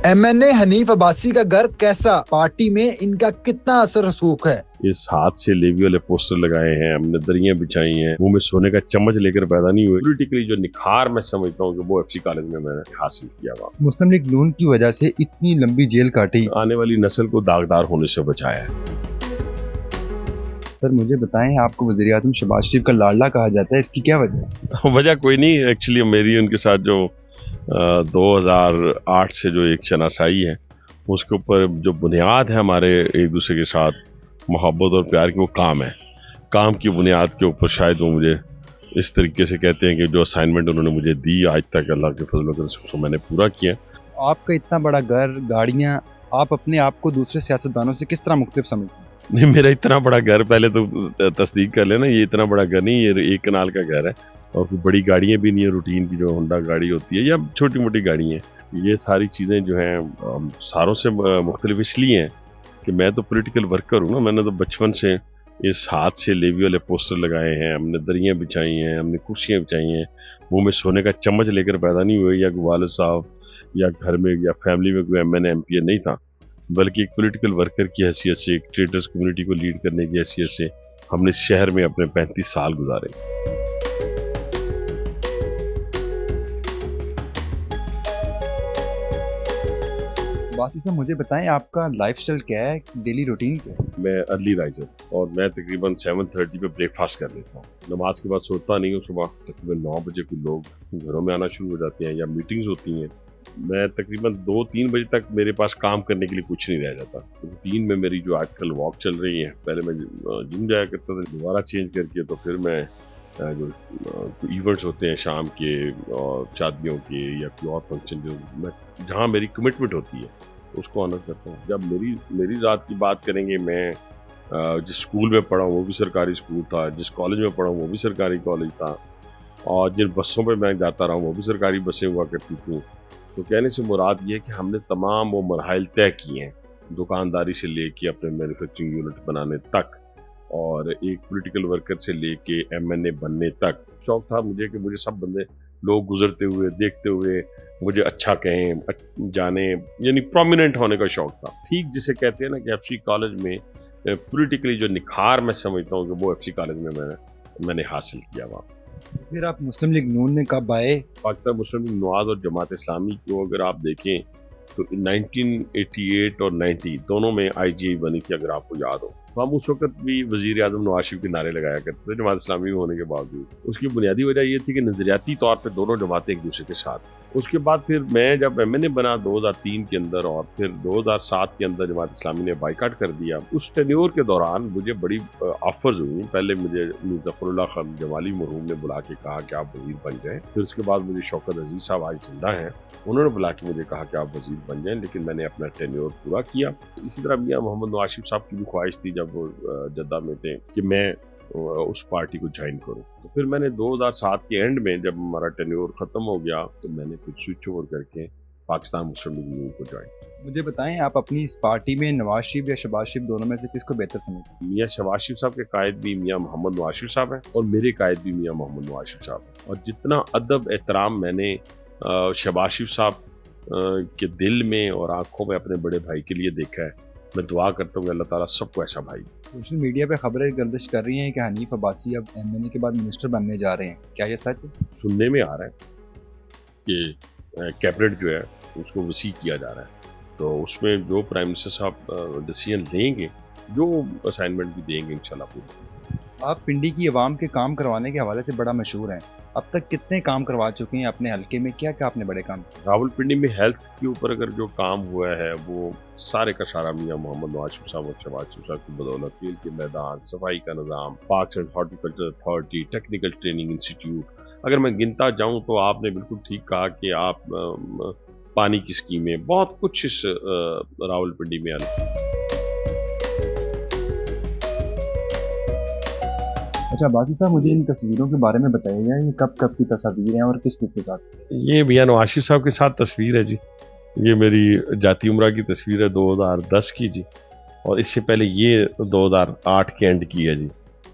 MNA Hanif Abbasi का घर कैसा, पार्टी में इनका कितना असर रसूख है। इस हाथ से लेवी वाले पोस्टर लगाए हैं, हमने दरियां बिछाई हैं, मुंह में सोने का चम्मच लेकर पैदा नहीं हुए। पॉलिटिकली जो निखार मैं समझता हूँ कि वो एफसी कॉलेज में मैंने हासिल किया। मुस्लिम लीग नून की वजह से इतनी लंबी जेल काटी, आने वाली नस्ल को दागदार होने से बचाया है। सर मुझे बताएं, आपको वज़ीर आज़म शहबाज शरीफ का लाडला कहा जाता है, इसकी क्या वजह है? वजह कोई नहीं, एक्चुअली मेरी उनके साथ जो 2008 से जो एक शनासाई है, उसके ऊपर जो बुनियाद है हमारे एक दूसरे के साथ मोहब्बत और प्यार की, वो काम है। काम की बुनियाद के ऊपर शायद वो मुझे इस तरीके से कहते हैं कि जो असाइनमेंट उन्होंने मुझे दी आज तक अल्लाह के फजल से मैंने पूरा किया। आपका इतना बड़ा घर, गाड़ियाँ, आप अपने आप को दूसरे सियासतदानों से किस तरह मुख्तलिफ समझते हैं? नहीं, मेरा इतना बड़ा घर, पहले तो तस्दीक कर लेना, ये इतना बड़ा घर नहीं, ये एक कनाल का घर है और कोई बड़ी गाड़ियाँ भी नहीं है, रूटीन की जो होंडा गाड़ी होती है या छोटी मोटी गाड़ी हैं। ये सारी चीज़ें जो हैं सारों से मुख्तलिफ इसलिए हैं कि मैं तो पॉलिटिकल वर्कर हूँ ना। मैंने तो बचपन से इस हाथ से लेवी वाले पोस्टर लगाए हैं, हमने दरियां बिछाई हैं, हमने कुर्सियाँ बिछाई हैं, मुंह में सोने का चम्मच लेकर पैदा नहीं हुए, या वालिद साहब या घर में या फैमिली में कोई एमएनए एमपीए नहीं था, बल्कि एक पॉलिटिकल वर्कर की हैसियत से, एक ट्रेडर्स कम्युनिटी को लीड करने की हैसियत से हमने शहर में अपने 35 साल गुजारे। बासी साहब मुझे बताएं, आपका लाइफस्टाइल क्या है, डेली रूटीन क्या है? मैं अर्ली राइजर और मैं तकरीबन 7:30 पे ब्रेकफास्ट कर लेता हूँ। नमाज के बाद सोता नहीं हूँ। सुबह तकरीबन 9 बजे कुछ लोग घरों में आना शुरू हो जाते हैं या मीटिंग्स होती हैं। मैं तकरीबन 2-3 बजे तक मेरे पास काम करने के लिए कुछ नहीं रह जाता। रूटीन में मेरी जो आजकल वॉक चल रही है, पहले मैं जिम जाया करता था, दोबारा चेंज करके तो फिर मैं जो इवेंट्स होते हैं शाम के और शादियों के या कोई और फंक्शन जो मैं जहाँ मेरी कमिटमेंट होती है उसको ऑनर करता हूँ। जब मेरी रात की बात करेंगे, मैं जिस स्कूल में पढ़ा हूँ वो भी सरकारी स्कूल था, जिस कॉलेज में पढ़ा हूँ वो भी सरकारी कॉलेज था, और जिन बसों पे मैं जाता रहा हूँ वो भी सरकारी बसें हुआ करती थी। तो कहने से मुराद ये है कि हमने तमाम वो मरहल तय किए हैं, दुकानदारी से लेके अपने मैन्युफैक्चरिंग यूनिट बनाने तक और एक पॉलिटिकल वर्कर से लेके एमएनए बनने तक। शौक था मुझे कि मुझे सब बंदे लोग गुजरते हुए देखते हुए मुझे अच्छा कहें, जाने, यानी प्रोमिनेंट होने का शौक था। ठीक जिसे कहते हैं ना कि एफसी कॉलेज में पॉलिटिकली जो निखार मैं समझता हूँ कि वो एफसी कॉलेज में मैंने हासिल किया। वहाँ फिर आप मुस्लिम लीग नून में कब आए? पाकिस्तान मुस्लिम लीग नवाज और जमात इस्लामी को अगर आप देखें तो 1988 और 90 दोनों में आईजीआई बनी थी, अगर आपको याद हो। तो हम उस वक्त भी वज़ीर आज़म नवाज शरीफ के नारे लगाया करते थे जमात इस्लामी होने के बावजूद। उसकी बुनियादी वजह ये थी कि नज़रियाती तौर पे दोनों जमातें एक दूसरे के साथ। उसके बाद फिर मैं जब एमएनए बना 2003 के अंदर और फिर 2007 के अंदर जमात इस्लामी ने बाइकाट कर दिया। उस टेन्योर के दौरान मुझे बड़ी ऑफर्स हुई। पहले मुझे ज़फ़रुल्लाह खान जमाली मरहूम ने बुला के कहा कि आप वज़ीर बन जाएँ। फिर उसके बाद मुझे शौकत अजीज़ साहब आज जिंदा हैं, उन्होंने बुला के मुझे कहा कि आप वज़ीर बन जाएँ, लेकिन मैंने अपना टेन्योर पूरा किया। इसी तरह मियां मोहम्मद नवाज शरीफ साहब की भी ख्वाहिश थी जब वो जद्दा में थे कि मैं उस पार्टी को ज्वाइन करूं। तो फिर मैंने 2007 के एंड में जब हमारा टेन्योर खत्म हो गया तो मैंने फिर स्विच ओवर करके पाकिस्तान मुस्लिम लीग नून को ज्वाइन। मुझे बताएं, आप अपनी इस पार्टी में नवाज शरीफ या शहबाज शरीफ दोनों में से किसको बेहतर समझते हैं? मियां शहबाज शरीफ साहब के कायद भी मियां मोहम्मद नवाज शरीफ साहब हैं और मेरे कायद भी मियां मोहम्मद नवाज शरीफ साहब हैं। और जितना अदब एहतराम मैंने शहबाज शरीफ साहब के दिल में और आंखों में अपने बड़े भाई के लिए देखा है, मैं दुआ करता हूँ अल्लाह ताला सबको ऐसा भाई। सोशल मीडिया पे खबरें गर्दिश कर रही हैं कि हनीफ अब्बासी अब एमएनए के बाद मिनिस्टर बनने जा रहे हैं, क्या ये सच है? सुनने में आ रहा है कि कैबिनेट जो है उसको वसी किया जा रहा है, तो उसमें जो प्राइम मिनिस्टर साहब डिसीजन लेंगे, जो असाइनमेंट भी देंगे इंशाल्लाह पूरी। आप पिंडी की आवाम के काम करवाने के हवाले से बड़ा मशहूर हैं, अब तक कितने काम करवा चुके हैं अपने हल्के में, क्या क्या आपने बड़े काम? रावलपिंडी में हेल्थ के ऊपर अगर जो काम हुआ है वो सारे का सारा मियां मोहम्मद नवाज शरीफ साहब और शहबाज शरीफ साहब की बदौलत। खेल के मैदान, सफाई का निज़ाम, parks and horticulture authority, technical training institute, अगर मैं गिनता जाऊँ तो आपने बिल्कुल ठीक कहा कि आप पानी की स्कीमें, बहुत कुछ इस रावलपिंडी में अच्छा बासी साहब, मुझे इन तस्वीरों के बारे में बताइएगा, ये कब कब की तस्वीरें हैं और किस किस के साथ? ये मियां नवाज शरीफ साहब के साथ तस्वीर है जी। ये मेरी जाती उम्रा की तस्वीर है 2010 की जी, और इससे पहले ये 2008 के एंड की है जी।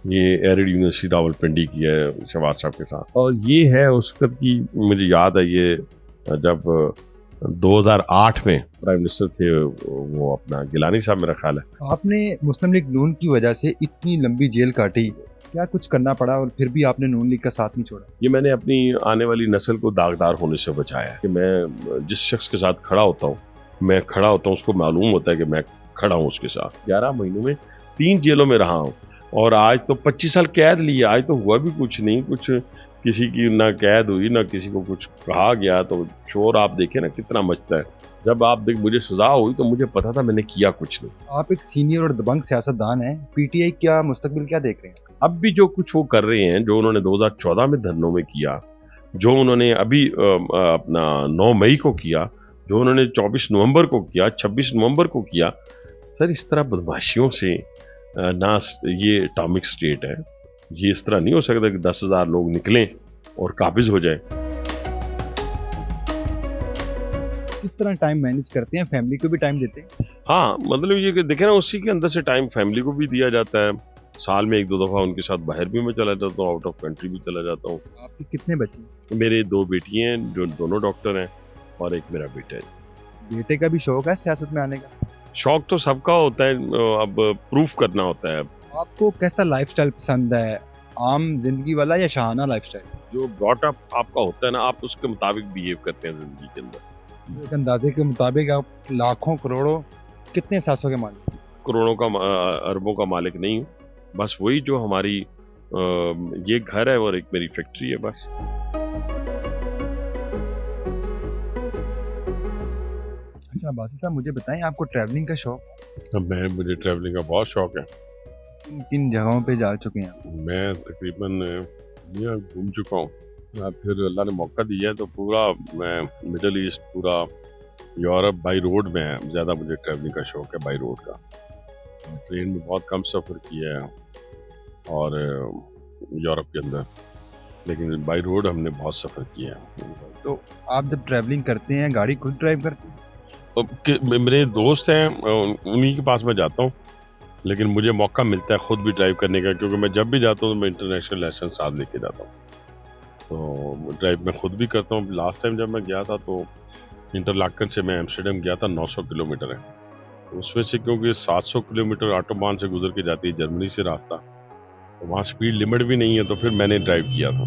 ये एरिड यूनिवर्सिटी रावलपिंडी की है शहबाज साहब के साथ। और ये है उस वक्त की, मुझे याद है ये जब 2008 में प्राइम मिनिस्टर थे वो अपना गिलानी साहब, मेरा ख्याल है। आपने मुस्लिम लीग नून की वजह से इतनी लंबी जेल काटी, क्या कुछ करना पड़ा और फिर भी आपने नून लीग का साथ नहीं छोड़ा? ये मैंने अपनी आने वाली नस्ल को दागदार होने से बचाया है कि मैं जिस शख्स के साथ खड़ा होता हूँ, मैं खड़ा होता हूँ, उसको मालूम होता है कि मैं खड़ा हूँ उसके साथ। 11 महीनों में 3 जेलों में रहा हूँ और आज तो 25 साल कैद ली। आज तो हुआ भी कुछ नहीं, कुछ किसी की ना कैद हुई ना किसी को कुछ कहा गया। तो शोर आप देखें ना कितना मचता है। जब आप देख मुझे सजा हुई तो मुझे पता था मैंने किया कुछ नहीं। आप एक सीनियर और दबंग सियासतदान हैं, पीटीआई क्या मुस्तकबिल क्या देख रहे हैं? अब भी जो कुछ वो कर रहे हैं, जो उन्होंने 2014 में धरनों में किया, जो उन्होंने अभी अपना 9 मई को किया, जो उन्होंने 24 नवंबर को किया, 26 नवंबर को किया, सर इस तरह बदमाशियों से ना ये एटॉमिक स्टेट है। ये इस तरह नहीं हो सकता कि 10,000 लोग निकलें और काबिज हो जाए। किस तरह टाइम मैनेज करते हैं, फैमिली को भी टाइम देते हैं? हाँ, मतलब ये कि देखें ना, उसी के अंदर से टाइम फैमिली को भी दिया जाता है। साल में 1-2 दफ़ा उनके साथ बाहर भी मैं चला जाता हूँ, आउट ऑफ कंट्री भी चला जाता हूँ। आपके कितने बच्चे? मेरे 2 बेटी हैं जो दोनों डॉक्टर हैं और एक मेरा बेटा है। बेटे का भी शौक है सियासत में आने का? शौक तो सबका होता है, अब प्रूफ करना होता है। आपको कैसा लाइफस्टाइल पसंद है, आम जिंदगी वाला या शाहाना लाइफस्टाइल? जो ब्रॉट अप आपका होता है ना, आप उसके मुताबिक बिहेव करते हैं जिंदगी के अंदर। एक अंदाजे के मुताबिक आप लाखों करोड़ों कितने सासों के मालिक? करोड़ों का अरबों का मालिक नहीं हूँ, बस वही जो हमारी ये घर है और एक मेरी फैक्ट्री है बस। अच्छा बासी साहब, मुझे बताएं आपको ट्रैवलिंग का शौक? मुझे ट्रैवलिंग का बहुत शौक है। किन किन जगहों पे जा चुके हैं आप? मैं तकरीबन दुनिया घूम चुका हूँ। फिर अल्लाह ने मौका दिया है तो पूरा मैं मिडल ईस्ट, पूरा यूरोप बाई रोड में है। ज़्यादा मुझे ट्रैवलिंग का शौक है बाई रोड का। ट्रेन में बहुत कम सफ़र किया है और यूरोप के अंदर, लेकिन बाई रोड हमने बहुत सफ़र किया है। तो आप जब ट्रैवलिंग करते हैं गाड़ी खुद ड्राइव करते हैं? मेरे दोस्त हैं, उन्हीं के पास मैं जाता हूँ, लेकिन मुझे मौका मिलता है खुद भी ड्राइव करने का, क्योंकि मैं जब भी जाता हूँ तो मैं इंटरनेशनल लाइसेंस साथ लेके जाता हूँ। तो ड्राइव मैं खुद भी करता हूँ। लास्ट टाइम जब मैं गया था तो इंटरलाकन से मैं एम्स्टर्डम गया था, 900 किलोमीटर है। उसमें से क्योंकि 700 किलोमीटर ऑटोबान से गुजर के जाती है जर्मनी से रास्ता, तो वहाँ स्पीड लिमिट भी नहीं है, तो फिर मैंने ड्राइव किया था।